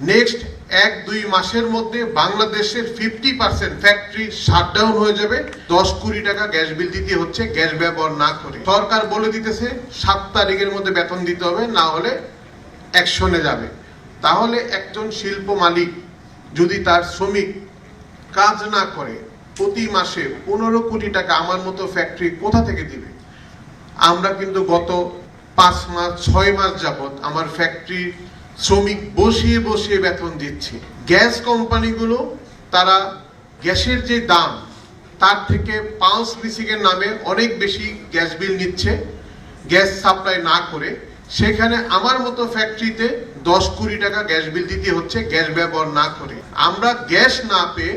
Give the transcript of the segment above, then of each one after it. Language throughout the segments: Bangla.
নেক্সট 1-2 মাসের মধ্যে বাংলাদেশের 50% ফ্যাক্টরি শাটডাউন হয়ে যাবে। 10 কোটি টাকা গ্যাস বিল দিতে হচ্ছে গ্যাস ব্যবহার না করে। সরকার বলে দিতেছে 7 তারিখের মধ্যে বেতন দিতে হবে, না হলে অ্যাকশনে যাবে। তাহলে একজন শিল্প মালিক যদি তার শ্রমিক কাজ না করে প্রতি মাসে 15 কোটি টাকা আমার মতো ফ্যাক্টরি কোথা থেকে দিবে? আমরা কিন্তু গত 5 মাস 6 মাস যাবত আমার ফ্যাক্টরি শ্রমিক বসিয়ে বসিয়ে বেতন দিচ্ছি। গ্যাস কোম্পানিগুলো তারা গ্যাসের যে দাম তার থেকে পালস মিসিংয়ের নামে অনেক বেশি গ্যাস বিল নিচ্ছে গ্যাস সাপ্লাই না করে। সেখানে আমার মতো ফ্যাক্টরিতে 10 কোটি টাকা গ্যাস বিল দিতে হচ্ছে গ্যাস ব্যবহার না করে। আমরা গ্যাস না পেয়ে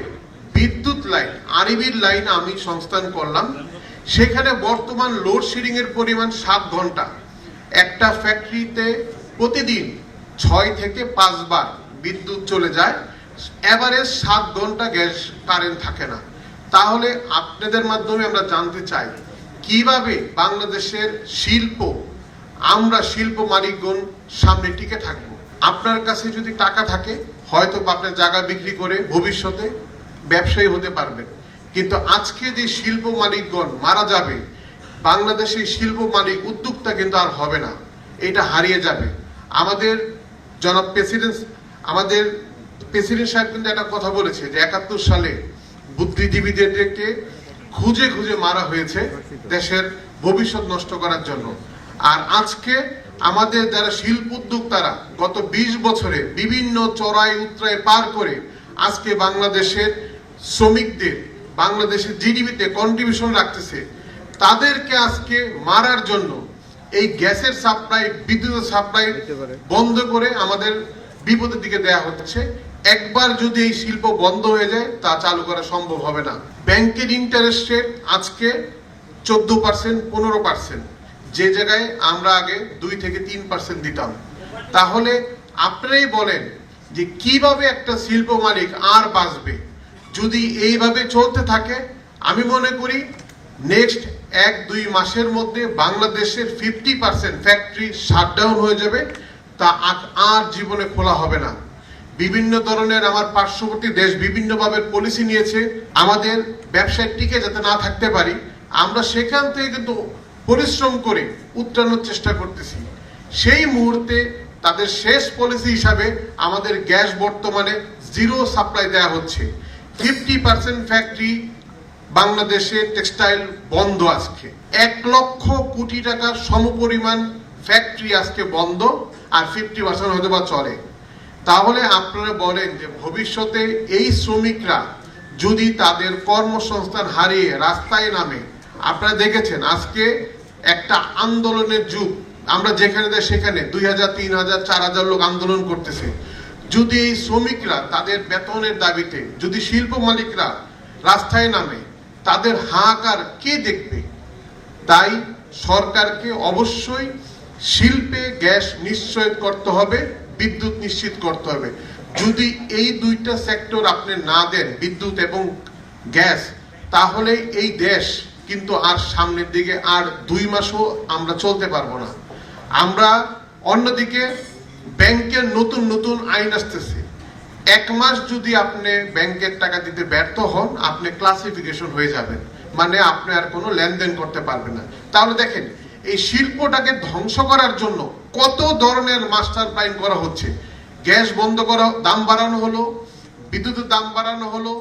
বিদ্যুৎ লাইন আরইবির লাইন আমি সংস্থান করলাম। সেখানে বর্তমান লোডশেডিং এর পরিমাণ 7 ঘন্টা। একটা ফ্যাক্টরিতে প্রতিদিন 6 থেকে 5 বার বিদ্যুৎ চলে যায়, এভারেজ 7 ঘন্টা গ্যাস কারেন্ট থাকে না। তাহলে আপনাদের মাধ্যমে আমরা জানতে চাই কিভাবে বাংলাদেশের আমরা শিল্প মালিকগণ সামনে টিকে থাকবো। আপনার কাছে যদি টাকা থাকে হয়তো আপনার জায়গা বিক্রি করে ভবিষ্যতে ব্যবসায়ী হতে পারবেন, কিন্তু আজকে যে শিল্প মালিকগণ মারা যাবে, বাংলাদেশের শিল্প মালিক উদ্যোক্তা কিন্তু আর হবে না, এটা হারিয়ে যাবে। আমাদের জনাব প্রেসিডেন্ট সাহেব কিন্তু একটা কথা বলেছে যে 71 সালে বুদ্ধিজীবীদেরকে খুঁজে খুঁজে মারা হয়েছে দেশের ভবিষ্যৎ নষ্ট করার জন্য। আর আজকে আমাদের যারা শিল্প উদ্যোক্তারা গত 20 বছরে বিভিন্ন চড়াই উতরাই পার করে আজকে বাংলাদেশের শ্রমিকদের বাংলাদেশের জিডিপিতে কন্ট্রিবিউশন রাখতেছে, তাদেরকে আজকে মারার জন্য এই গ্যাসের সাপ্লাই বিদ্যুতের সাপ্লাই বন্ধ করে আমাদের বিপদের দিকে দেয়া হচ্ছে। একবার যদি এই শিল্প বন্ধ হয়ে যায় তা চালু করা সম্ভব হবে না। ব্যাংকের ইন্টারেস্ট রেট আজকে 14%, 15%, যে জায়গায় আমরা আগে 2 থেকে 3% দিতাম। তাহলে আপনারাই বলেন যে কিভাবে একটা শিল্প মালিক আর বাঁচবে যদি এইভাবে চলতে থাকে? আমি মনে করি নেক্সট 1-2 মাসের মধ্যে বাংলাদেশের 50% ফ্যাক্টরি শাটডাউন হয়ে যাবে, তা আর জীবনে খোলা হবে না। বিভিন্ন ধরনের আমার পার্শ্ববর্তী দেশ বিভিন্নভাবে পলিসি নিয়েছে আমাদের ব্যবসায় টিকে যাতে না থাকতে পারি। আমরা সেখান থেকে কিন্তু পরিশ্রম করে উত্তরানোর চেষ্টা করতেছি। সেই মুহূর্তে তাদের শেষ পলিসি হিসাবে আমাদের গ্যাস বর্তমানে 0 সাপ্লাই দেওয়া হচ্ছে। 50% ফ্যাক্টরি বাংলাদেশে টেক্সটাইল বন্ধ। আজকে 1 লক্ষ কোটি টাকার সমপরিমাণ ফ্যাক্টরি আজকে বন্ধ, আর 50% হয়তো বা চলে। তাহলে আপনারা বলেন যে ভবিষ্যতে এই শ্রমিকরা যদি তাদের কর্মসংস্থান হারিয়ে রাস্তায় নামে, আপনারা দেখেছেন আজকে একটা আন্দোলনের যুগ, আমরা যেখানে যাই সেখানে 2000, 3000, 4000 লোক আন্দোলন করতেছে। যদি এই শ্রমিকরা তাদের বেতনের দাবিতে যদি শিল্প মালিকরা রাস্তায় নামে, তাদের হাহাকার কে দেখবে? তাই সরকারকে অবশ্যই শিল্পে গ্যাস নিশ্চয় করতে হবে, বিদ্যুৎ নিশ্চিত করতে হবে। যদি এই 2টা সেক্টর আপনি না দেন, বিদ্যুৎ এবং গ্যাস, তাহলে এই দেশ কিন্তু আর সামনের দিকে আর 2 মাসও আমরা চলতে পারবো না। আমরা অন্যদিকে ব্যাংকের নতুন নতুন আইন আসতেছে। 1 মাস যদি আপনি ব্যাংকের টাকা দিতে ব্যর্থ হন, আপনি ক্লাসিফিকেশন হয়ে যাবেন, মানে আপনি আর কোনো লেনদেন করতে পারবেন না। তাহলে দেখেন এই শিল্পটাকে ধ্বংস করার জন্য কত ধরনের মাস্টার প্ল্যান করা হচ্ছে। গ্যাস বন্ধ করা, দাম বাড়ানো হলো, বিদ্যুতের দাম বাড়ানো হলো,